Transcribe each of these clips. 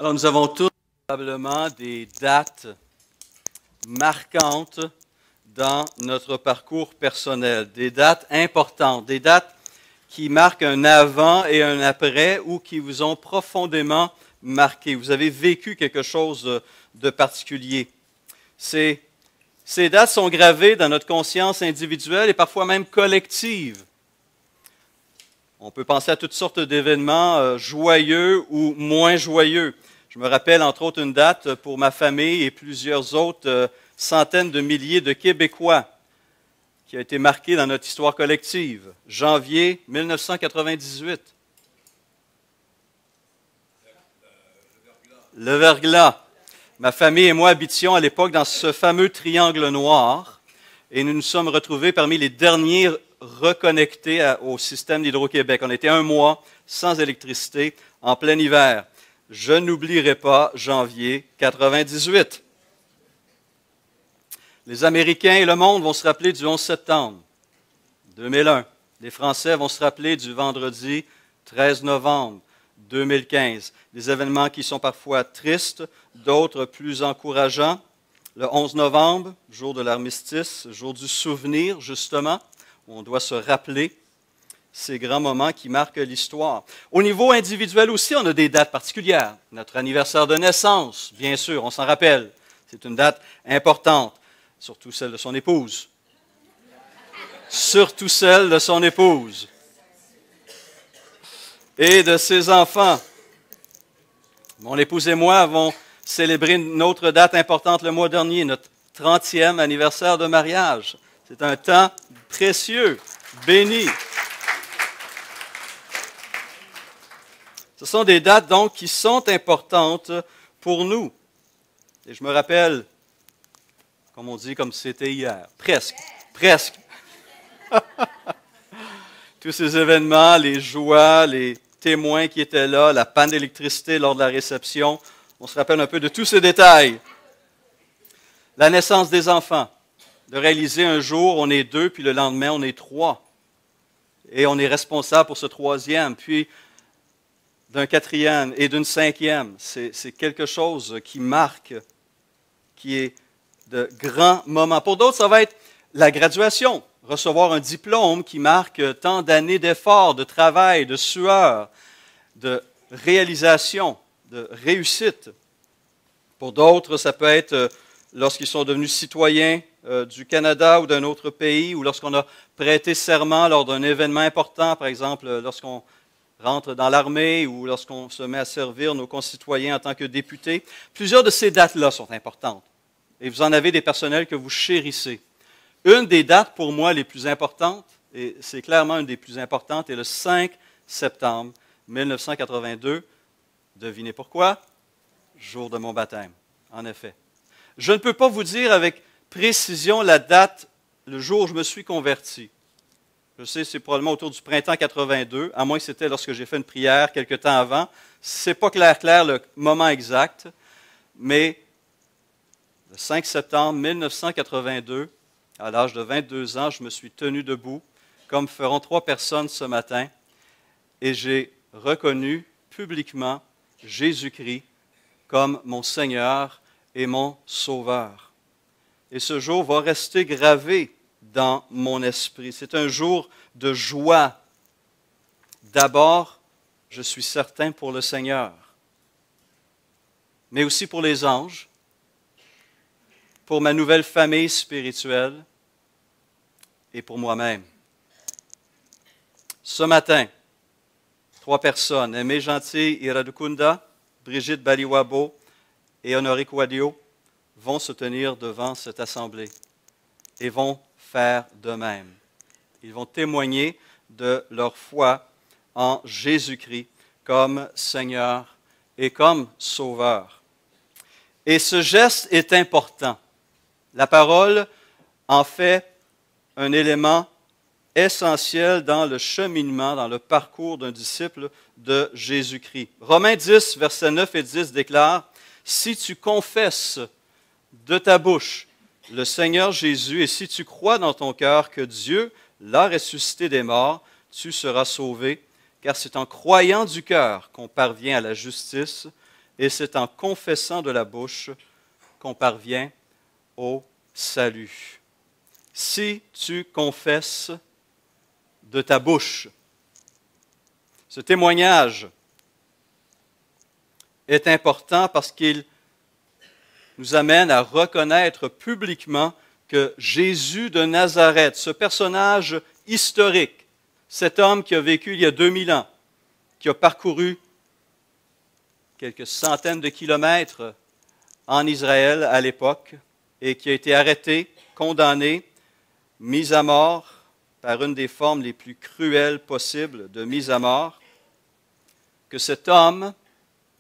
Alors, nous avons tous probablement des dates marquantes dans notre parcours personnel, des dates importantes, des dates qui marquent un avant et un après ou qui vous ont profondément marqué. Vous avez vécu quelque chose de particulier. Ces dates sont gravées dans notre conscience individuelle et parfois même collective. On peut penser à toutes sortes d'événements joyeux ou moins joyeux. Je me rappelle entre autres une date pour ma famille et plusieurs autres centaines de milliers de Québécois qui a été marquée dans notre histoire collective. Janvier 1998. Le verglas. Ma famille et moi habitions à l'époque dans ce fameux triangle noir et nous nous sommes retrouvés parmi les derniers reconnectés au système d'Hydro-Québec. On était un mois sans électricité en plein hiver. Je n'oublierai pas janvier 98. Les Américains et le monde vont se rappeler du 11 septembre 2001. Les Français vont se rappeler du vendredi 13 novembre 2015. Des événements qui sont parfois tristes, d'autres plus encourageants. Le 11 novembre, jour de l'armistice, jour du souvenir, justement, où on doit se rappeler ces grands moments qui marquent l'histoire. Au niveau individuel aussi, on a des dates particulières. Notre anniversaire de naissance, bien sûr, on s'en rappelle. C'est une date importante, surtout celle de son épouse. Surtout celle de son épouse. Et de ses enfants. Mon épouse et moi avons célébré une autre date importante le mois dernier, notre 30e anniversaire de mariage. C'est un temps précieux, béni. Ce sont des dates, donc, qui sont importantes pour nous. Et je me rappelle, comme on dit, comme c'était hier. Presque. Tous ces événements, les joies, les témoins qui étaient là, la panne d'électricité lors de la réception. On se rappelle un peu de tous ces détails. La naissance des enfants. De réaliser un jour, on est 2, puis le lendemain, on est 3. Et on est responsable pour ce 3e. Puis, d'un 4e et d'une 5e. C'est quelque chose qui marque, qui est de grands moments. Pour d'autres, ça va être la graduation, recevoir un diplôme qui marque tant d'années d'efforts, de travail, de sueur, de réalisation, de réussite. Pour d'autres, ça peut être lorsqu'ils sont devenus citoyens du Canada ou d'un autre pays, ou lorsqu'on a prêté serment lors d'un événement important, par exemple lorsqu'on rentre dans l'armée ou lorsqu'on se met à servir nos concitoyens en tant que députés. Plusieurs de ces dates-là sont importantes. Et vous en avez des personnels que vous chérissez. Une des dates pour moi les plus importantes, et c'est clairement une des plus importantes, est le 5 septembre 1982. Devinez pourquoi? Jour de mon baptême, en effet. Je ne peux pas vous dire avec précision la date, le jour où je me suis converti. Je sais, c'est probablement autour du printemps 82, à moins que c'était lorsque j'ai fait une prière quelque temps avant. Ce n'est pas clair le moment exact, mais le 5 septembre 1982, à l'âge de 22 ans, je me suis tenu debout, comme feront 3 personnes ce matin, et j'ai reconnu publiquement Jésus-Christ comme mon Seigneur et mon Sauveur. Et ce jour va rester gravé dans mon esprit. C'est un jour de joie. D'abord, je suis certain pour le Seigneur, mais aussi pour les anges, pour ma nouvelle famille spirituelle et pour moi-même. Ce matin, 3 personnes, Aimé Gentil Iradukunda, Brigitte Baliwabo et Honoré Kouadio, vont se tenir devant cette assemblée et vont faire de même. Ils vont témoigner de leur foi en Jésus-Christ comme Seigneur et comme Sauveur. Et ce geste est important. La parole en fait un élément essentiel dans le cheminement, dans le parcours d'un disciple de Jésus-Christ. Romains 10, versets 9 et 10 déclare « Si tu confesses de ta bouche le Seigneur Jésus, et si tu crois dans ton cœur que Dieu l'a ressuscité des morts, tu seras sauvé, car c'est en croyant du cœur qu'on parvient à la justice et c'est en confessant de la bouche qu'on parvient au salut. Si tu confesses de ta bouche, ce témoignage est important parce qu'il nous amène à reconnaître publiquement que Jésus de Nazareth, ce personnage historique, cet homme qui a vécu il y a 2000 ans, qui a parcouru quelques centaines de kilomètres en Israël à l'époque et qui a été arrêté, condamné, mis à mort par une des formes les plus cruelles possibles de mise à mort, que cet homme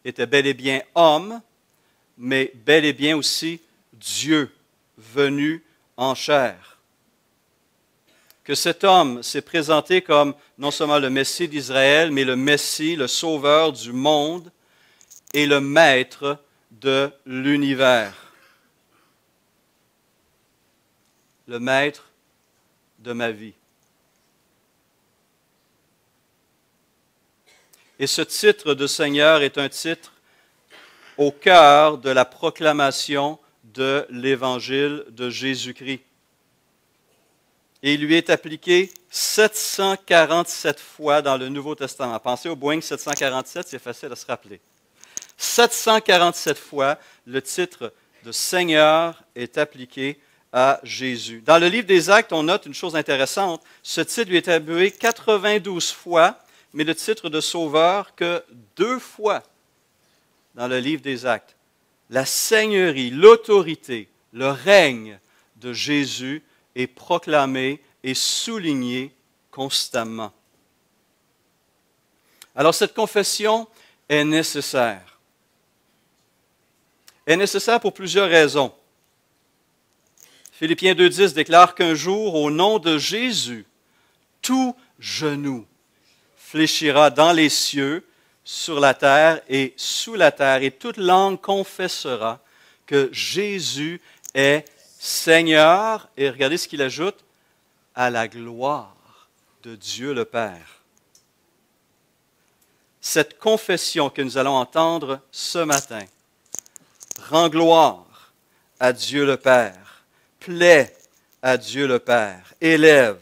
était bel et bien homme, mais bel et bien aussi Dieu venu en chair. Que cet homme s'est présenté comme non seulement le Messie d'Israël, mais le Messie, le Sauveur du monde et le Maître de l'univers. Le Maître de ma vie. Et ce titre de Seigneur est un titre au cœur de la proclamation de l'Évangile de Jésus-Christ. Et il lui est appliqué 747 fois dans le Nouveau Testament. Pensez au Boeing 747, c'est facile à se rappeler. 747 fois, le titre de Seigneur est appliqué à Jésus. Dans le livre des Actes, on note une chose intéressante. Ce titre lui est attribué 92 fois, mais le titre de Sauveur que 2 fois dans le livre des Actes. La seigneurie, l'autorité, le règne de Jésus est proclamé et souligné constamment. Alors cette confession est nécessaire. Elle est nécessaire pour plusieurs raisons. Philippiens 2,10 déclare qu'un jour, au nom de Jésus, tout genou fléchira dans les cieux, sur la terre et sous la terre, et toute langue confessera que Jésus est Seigneur, et regardez ce qu'il ajoute, à la gloire de Dieu le Père. Cette confession que nous allons entendre ce matin rend gloire à Dieu le Père, plaît à Dieu le Père, élève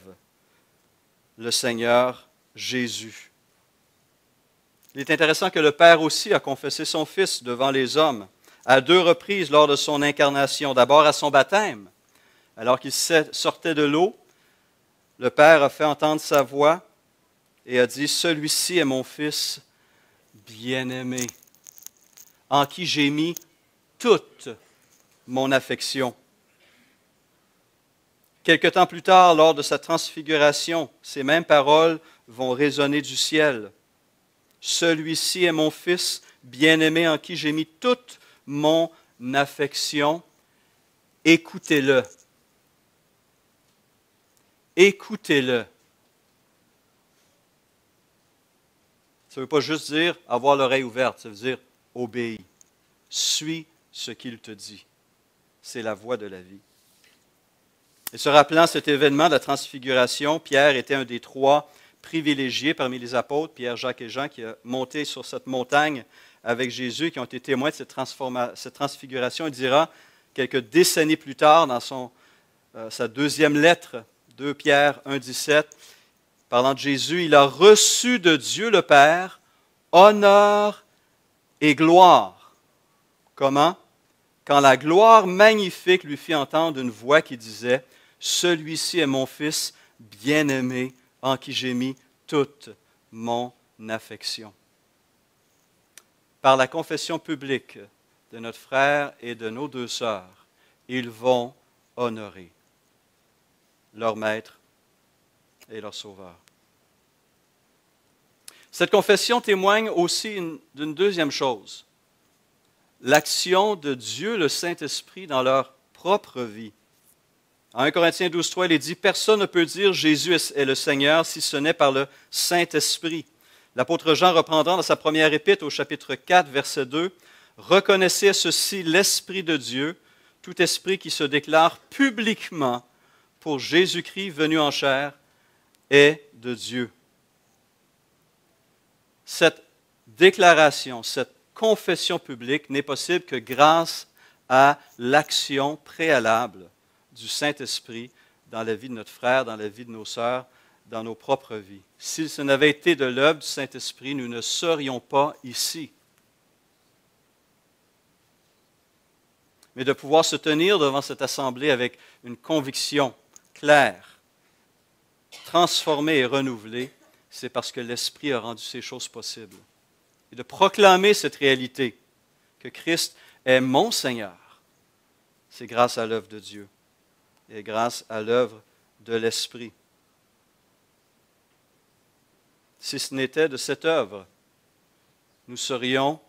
le Seigneur Jésus. Il est intéressant que le Père aussi a confessé son Fils devant les hommes à 2 reprises lors de son incarnation. D'abord à son baptême. Alors qu'il sortait de l'eau, le Père a fait entendre sa voix et a dit « Celui-ci est mon Fils bien-aimé, en qui j'ai mis toute mon affection. » Quelque temps plus tard, lors de sa transfiguration, ces mêmes paroles vont résonner du ciel. « Celui-ci est mon Fils bien-aimé en qui j'ai mis toute mon affection. Écoutez-le. » Écoutez-le. Ça ne veut pas juste dire avoir l'oreille ouverte, ça veut dire obéis. Suis ce qu'il te dit. C'est la voie de la vie. Et se rappelant cet événement de la transfiguration, Pierre était un des 3 privilégiés parmi les apôtres, Pierre, Jacques et Jean, qui a monté sur cette montagne avec Jésus, qui ont été témoins de cette transfiguration. Il dira, quelques décennies plus tard, dans sa 2e lettre, 2 Pierre 1,17, parlant de Jésus, il a reçu de Dieu le Père honneur et gloire. Comment? Quand la gloire magnifique lui fit entendre une voix qui disait « Celui-ci est mon Fils bien-aimé, en qui j'ai mis toute mon affection. » Par la confession publique de notre frère et de nos 2 sœurs, ils vont honorer leur Maître et leur Sauveur. Cette confession témoigne aussi d'une deuxième chose, l'action de Dieu, le Saint-Esprit, dans leur propre vie. En 1 Corinthiens 12,3, il est dit « Personne ne peut dire Jésus est le Seigneur si ce n'est par le Saint-Esprit. » L'apôtre Jean reprendra dans sa première épître au chapitre 4, verset 2, « Reconnaissez ceci l'Esprit de Dieu, tout esprit qui se déclare publiquement pour Jésus-Christ venu en chair est de Dieu. » Cette déclaration, cette confession publique n'est possible que grâce à l'action préalable du Saint-Esprit dans la vie de notre frère, dans la vie de nos sœurs, dans nos propres vies. Si ce n'avait été de l'œuvre du Saint-Esprit, nous ne serions pas ici. Mais de pouvoir se tenir devant cette assemblée avec une conviction claire, transformée et renouvelée, c'est parce que l'Esprit a rendu ces choses possibles. Et de proclamer cette réalité, que Christ est mon Seigneur, c'est grâce à l'œuvre de Dieu et grâce à l'œuvre de l'Esprit. Si ce n'était de cette œuvre, nous serions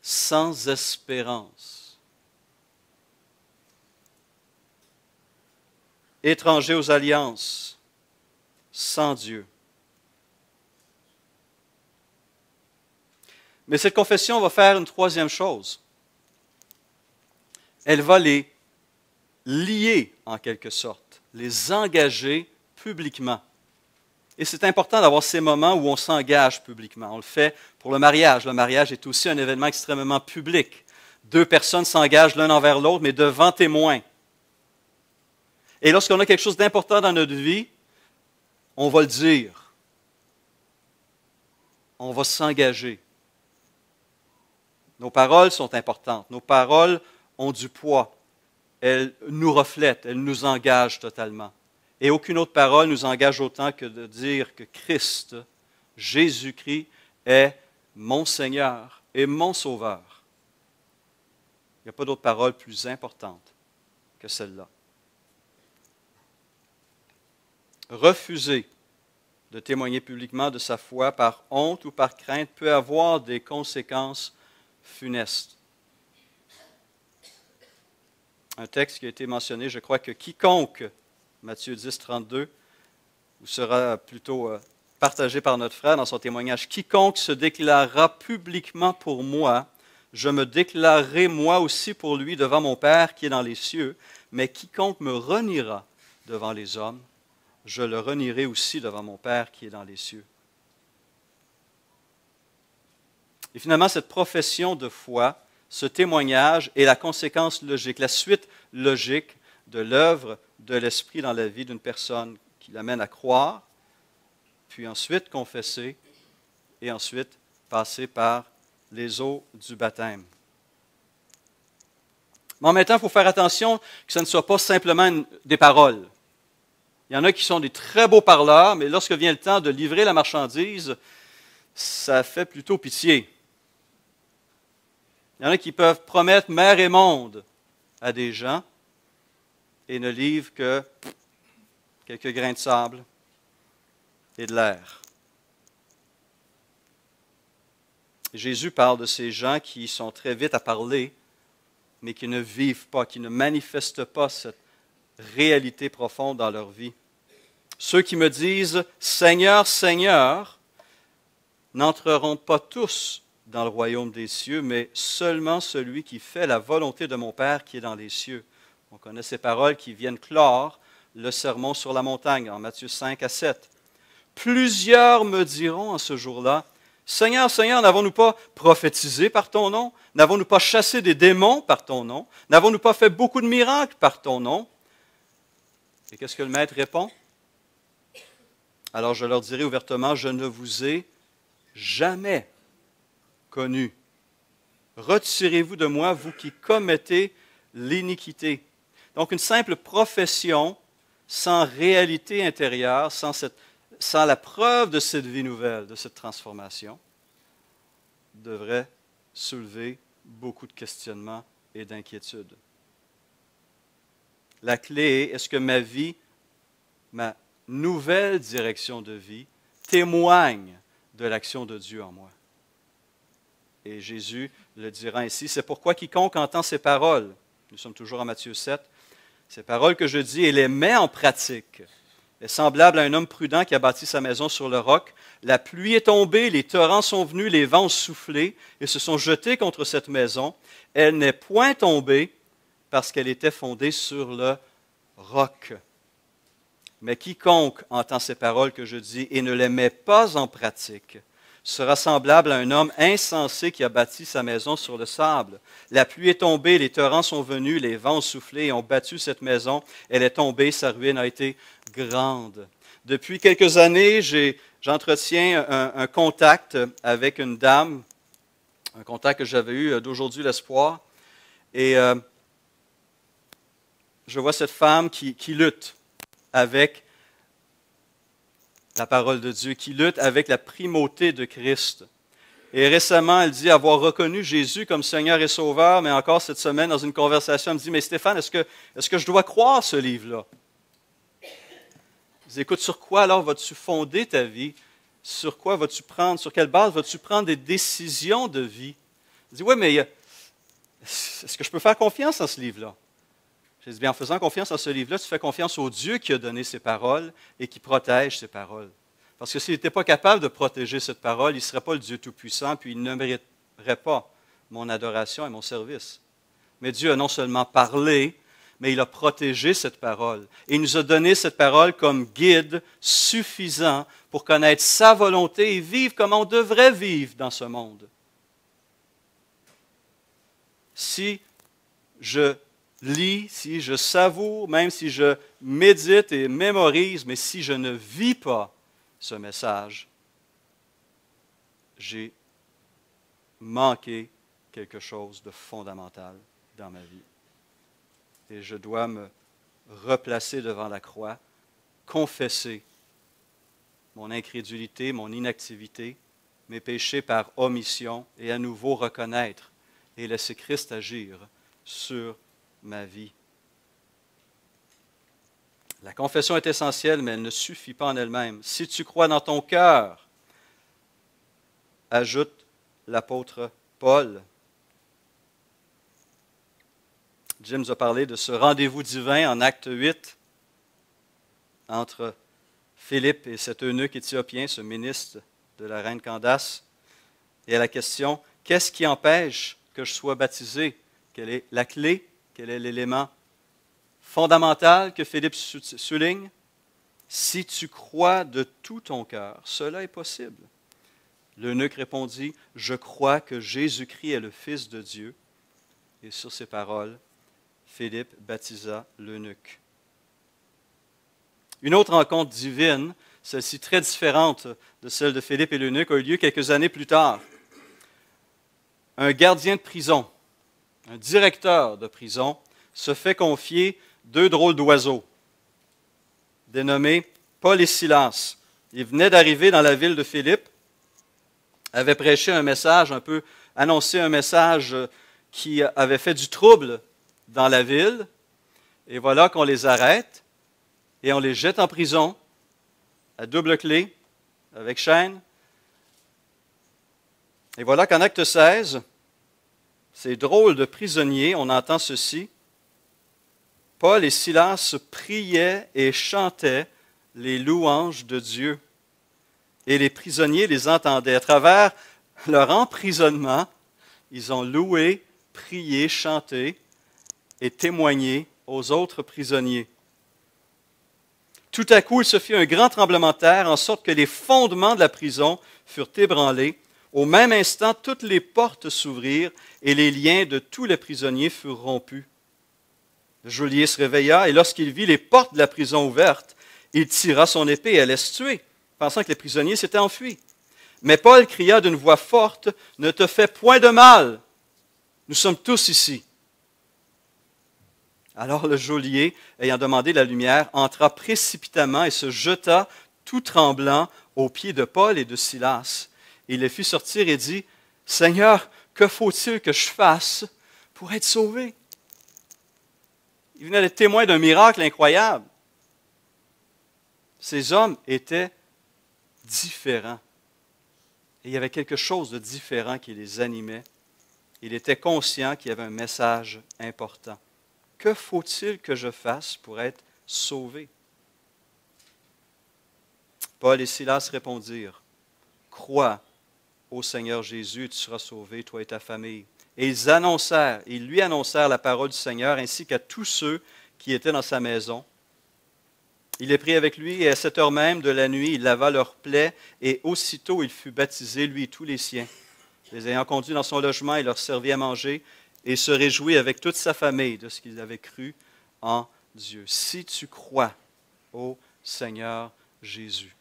sans espérance, étrangers aux alliances, sans Dieu. Mais cette confession va faire une troisième chose. Elle va les lier en quelque sorte, les engager publiquement. Et c'est important d'avoir ces moments où on s'engage publiquement. On le fait pour le mariage. Le mariage est aussi un événement extrêmement public. Deux personnes s'engagent l'un envers l'autre, mais devant témoins. Et lorsqu'on a quelque chose d'important dans notre vie, on va le dire. On va s'engager. Nos paroles sont importantes. Nos paroles ont du poids. Elles nous reflètent, elles nous engagent totalement. Et aucune autre parole nous engage autant que de dire que Christ, Jésus-Christ, est mon Seigneur et mon Sauveur. Il n'y a pas d'autre parole plus importante que celle-là. Refuser de témoigner publiquement de sa foi par honte ou par crainte peut avoir des conséquences funestes. Un texte qui a été mentionné, je crois que quiconque, Matthieu 10, 32, ou sera plutôt partagé par notre frère dans son témoignage, quiconque se déclarera publiquement pour moi, je me déclarerai moi aussi pour lui devant mon Père qui est dans les cieux, mais quiconque me reniera devant les hommes, je le renierai aussi devant mon Père qui est dans les cieux. Et finalement, cette profession de foi, ce témoignage est la conséquence logique, la suite logique de l'œuvre de l'Esprit dans la vie d'une personne qui l'amène à croire, puis ensuite confesser, et ensuite passer par les eaux du baptême. Mais en même temps, il faut faire attention que ce ne soit pas simplement des paroles. Il y en a qui sont des très beaux parleurs, mais lorsque vient le temps de livrer la marchandise, ça fait plutôt pitié. Il y en a qui peuvent promettre mer et monde à des gens et ne livrent que quelques grains de sable et de l'air. Jésus parle de ces gens qui sont très vite à parler, mais qui ne vivent pas, qui ne manifestent pas cette réalité profonde dans leur vie. Ceux qui me disent « Seigneur, Seigneur » n'entreront pas tous dans le royaume des cieux, mais seulement celui qui fait la volonté de mon Père qui est dans les cieux. On connaît ces paroles qui viennent clore le sermon sur la montagne, en Matthieu 5 à 7. Plusieurs me diront en ce jour-là, « Seigneur, Seigneur, n'avons-nous pas prophétisé par ton nom? N'avons-nous pas chassé des démons par ton nom? N'avons-nous pas fait beaucoup de miracles par ton nom? » Et qu'est-ce que le Maître répond? Alors je leur dirai ouvertement, « Je ne vous ai jamais connu. Retirez-vous de moi, vous qui commettez l'iniquité. » Donc une simple profession sans réalité intérieure, sans la preuve de cette vie nouvelle, de cette transformation, devrait soulever beaucoup de questionnements et d'inquiétudes. La clé est, est-ce que ma vie, ma nouvelle direction de vie, témoigne de l'action de Dieu en moi? Et Jésus le dira ainsi, c'est pourquoi quiconque entend ces paroles, nous sommes toujours en Matthieu 7, ces paroles que je dis et les met en pratique, est semblable à un homme prudent qui a bâti sa maison sur le roc. La pluie est tombée, les torrents sont venus, les vents ont soufflé et se sont jetés contre cette maison. Elle n'est point tombée parce qu'elle était fondée sur le roc. Mais quiconque entend ces paroles que je dis et ne les met pas en pratique sera semblable à un homme insensé qui a bâti sa maison sur le sable. La pluie est tombée, les torrents sont venus, les vents ont soufflé et ont battu cette maison. Elle est tombée, sa ruine a été grande. Depuis quelques années, j'entretiens un contact avec une dame, un contact que j'avais eu d'Aujourd'hui l'Espoir. Et je vois cette femme qui lutte avec la parole de Dieu, qui lutte avec la primauté de Christ. Et récemment, elle dit avoir reconnu Jésus comme Seigneur et Sauveur, mais encore cette semaine, dans une conversation, elle me dit, mais Stéphane, est-ce que je dois croire ce livre-là? Je dis, écoute, sur quoi alors vas-tu fonder ta vie? Sur quoi vas-tu prendre, sur quelle base vas-tu prendre des décisions de vie? Je dis, oui, mais est-ce que je peux faire confiance en ce livre-là? J'ai dit, bien, en faisant confiance en ce livre-là, tu fais confiance au Dieu qui a donné ces paroles et qui protège ces paroles. Parce que s'il n'était pas capable de protéger cette parole, il ne serait pas le Dieu Tout-Puissant, puis il ne mériterait pas mon adoration et mon service. Mais Dieu a non seulement parlé, mais il a protégé cette parole. Et il nous a donné cette parole comme guide suffisant pour connaître sa volonté et vivre comme on devrait vivre dans ce monde. Si je lis, si je savoure, même si je médite et mémorise, mais si je ne vis pas ce message, j'ai manqué quelque chose de fondamental dans ma vie. Et je dois me replacer devant la croix, confesser mon incrédulité, mon inactivité, mes péchés par omission, et à nouveau reconnaître et laisser Christ agir sur ma vie. La confession est essentielle, mais elle ne suffit pas en elle-même. Si tu crois dans ton cœur, ajoute l'apôtre Paul. Jim nous a parlé de ce rendez-vous divin en Acte 8 entre Philippe et cet eunuque éthiopien, ce ministre de la reine Candace. Et à la question, qu'est-ce qui empêche que je sois baptisé? Quelle est la clé? Quel est l'élément fondamental que Philippe souligne? Si tu crois de tout ton cœur, cela est possible. L'eunuque répondit, je crois que Jésus-Christ est le Fils de Dieu. Et sur ces paroles, Philippe baptisa l'eunuque. Une autre rencontre divine, celle-ci très différente de celle de Philippe et l'eunuque, a eu lieu quelques années plus tard. Un gardien de prison, un directeur de prison, se fait confier deux drôles d'oiseaux, dénommés Paul et Silas. Ils venaient d'arriver dans la ville de Philippe, avaient prêché un message, annoncé un message qui avait fait du trouble dans la ville. Et voilà qu'on les arrête et on les jette en prison à double clé, avec chaîne. Et voilà qu'en Acte 16, ces drôles de prisonniers, on entend ceci. Paul et Silas priaient et chantaient les louanges de Dieu. Et les prisonniers les entendaient. À travers leur emprisonnement, ils ont loué, prié, chanté et témoigné aux autres prisonniers. Tout à coup, il se fit un grand tremblement de terre, en sorte que les fondements de la prison furent ébranlés. Au même instant, toutes les portes s'ouvrirent et les liens de tous les prisonniers furent rompus. Le geôlier se réveilla et lorsqu'il vit les portes de la prison ouvertes, il tira son épée et allait se tuer, pensant que les prisonniers s'étaient enfuis. Mais Paul cria d'une voix forte, « Ne te fais point de mal, nous sommes tous ici. » Alors le geôlier, ayant demandé la lumière, entra précipitamment et se jeta, tout tremblant, aux pieds de Paul et de Silas. Il les fit sortir et dit, « Seigneur, que faut-il que je fasse pour être sauvé? » Il venait d'être témoin d'un miracle incroyable. Ces hommes étaient différents. Et il y avait quelque chose de différent qui les animait. Il était conscient qu'il y avait un message important. Que faut-il que je fasse pour être sauvé? Paul et Silas répondirent, « Crois au Seigneur Jésus, et tu seras sauvé, toi et ta famille. » Et ils lui annoncèrent la parole du Seigneur, ainsi qu'à tous ceux qui étaient dans sa maison. Il les prit avec lui, et à cette heure même de la nuit, il lava leurs plaies, et aussitôt il fut baptisé, lui et tous les siens. Les ayant conduits dans son logement, il leur servit à manger, et se réjouit avec toute sa famille de ce qu'ils avaient cru en Dieu. Si tu crois au Seigneur Jésus.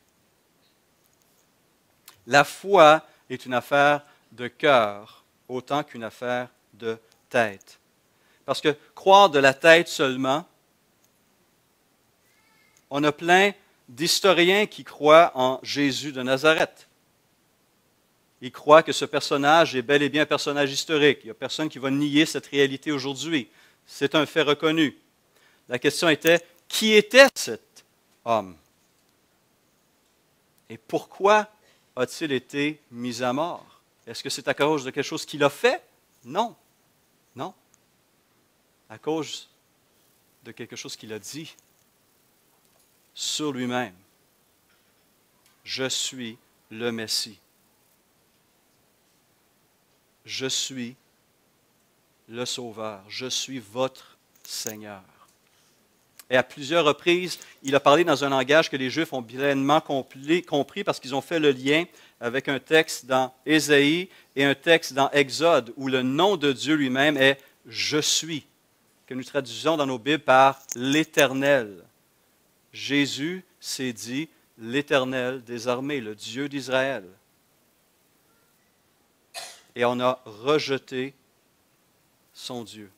La foi est une affaire de cœur autant qu'une affaire de tête. Parce que croire de la tête seulement, on a plein d'historiens qui croient en Jésus de Nazareth. Ils croient que ce personnage est bel et bien un personnage historique. Il n'y a personne qui va nier cette réalité aujourd'hui. C'est un fait reconnu. La question était, qui était cet homme? Et pourquoi a-t-il été mis à mort? Est-ce que c'est à cause de quelque chose qu'il a fait? Non. Non. À cause de quelque chose qu'il a dit sur lui-même. Je suis le Messie. Je suis le Sauveur. Je suis votre Seigneur. Et à plusieurs reprises, il a parlé dans un langage que les Juifs ont pleinement compris parce qu'ils ont fait le lien avec un texte dans Ésaïe et un texte dans Exode où le nom de Dieu lui-même est « Je suis », que nous traduisons dans nos Bibles par « l'Éternel ». Jésus s'est dit « l'Éternel des armées », le Dieu d'Israël. Et on a rejeté son Dieu.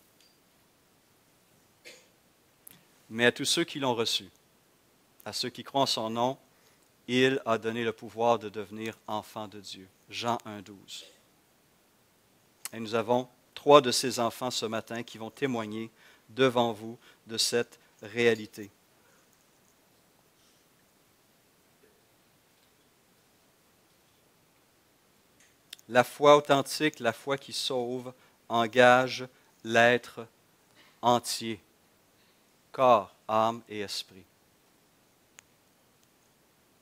Mais à tous ceux qui l'ont reçu, à ceux qui croient en son nom, il a donné le pouvoir de devenir enfants de Dieu. Jean 1,12. Et nous avons 3 de ces enfants ce matin qui vont témoigner devant vous de cette réalité. La foi authentique, la foi qui sauve, engage l'être entier. Corps, âme et esprit.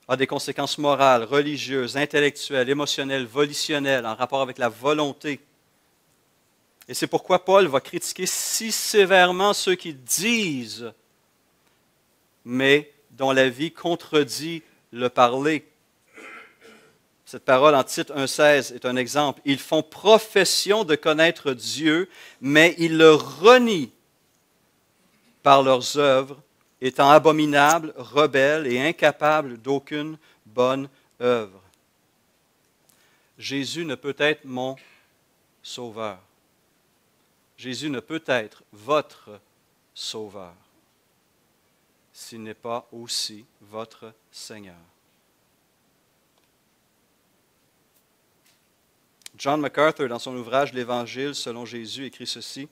A des conséquences morales, religieuses, intellectuelles, émotionnelles, volitionnelles, en rapport avec la volonté. Et c'est pourquoi Paul va critiquer si sévèrement ceux qui disent, mais dont la vie contredit le parler. Cette parole en Tite 1,16 est un exemple. Ils font profession de connaître Dieu, mais ils le renient par leurs œuvres, étant abominables, rebelles et incapables d'aucune bonne œuvre. Jésus ne peut être mon sauveur. Jésus ne peut être votre sauveur s'il n'est pas aussi votre Seigneur. John MacArthur, dans son ouvrage « L'Évangile selon Jésus », écrit ceci.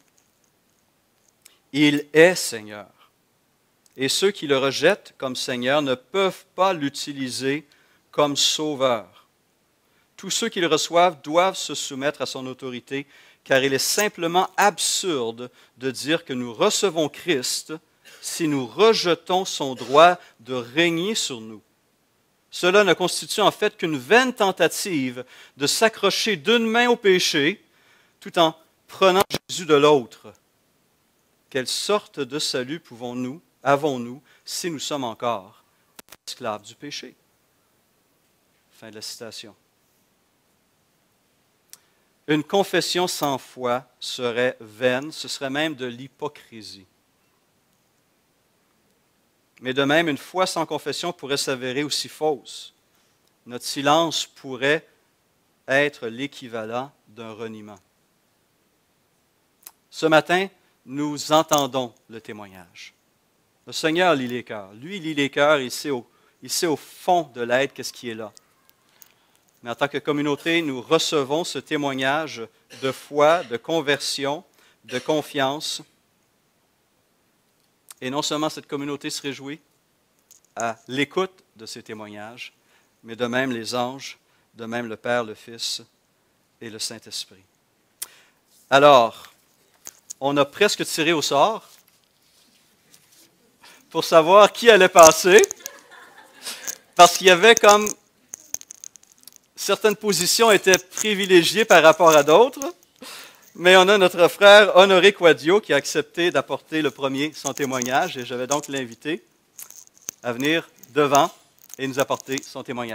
« Il est Seigneur, et ceux qui le rejettent comme Seigneur ne peuvent pas l'utiliser comme sauveur. Tous ceux qui le reçoivent doivent se soumettre à son autorité, car il est simplement absurde de dire que nous recevons Christ si nous rejetons son droit de régner sur nous. Cela ne constitue en fait qu'une vaine tentative de s'accrocher d'une main au péché tout en prenant Jésus de l'autre. Quelle sorte de salut avons-nous si nous sommes encore esclaves du péché? » Fin de la citation. Une confession sans foi serait vaine, ce serait même de l'hypocrisie. Mais de même, une foi sans confession pourrait s'avérer aussi fausse. Notre silence pourrait être l'équivalent d'un reniement. Ce matin, nous entendons le témoignage. Le Seigneur lit les cœurs. Lui, il lit les cœurs, il sait au fond de l'être qu'est-ce qui est là. Mais en tant que communauté, nous recevons ce témoignage de foi, de conversion, de confiance. Et non seulement cette communauté se réjouit à l'écoute de ces témoignages, mais de même les anges, de même le Père, le Fils et le Saint-Esprit. Alors, on a presque tiré au sort pour savoir qui allait passer, parce qu'il y avait comme certaines positions étaient privilégiées par rapport à d'autres, mais on a notre frère Honoré Quadio qui a accepté d'apporter le premier son témoignage, et je vais donc l'inviter à venir devant et nous apporter son témoignage.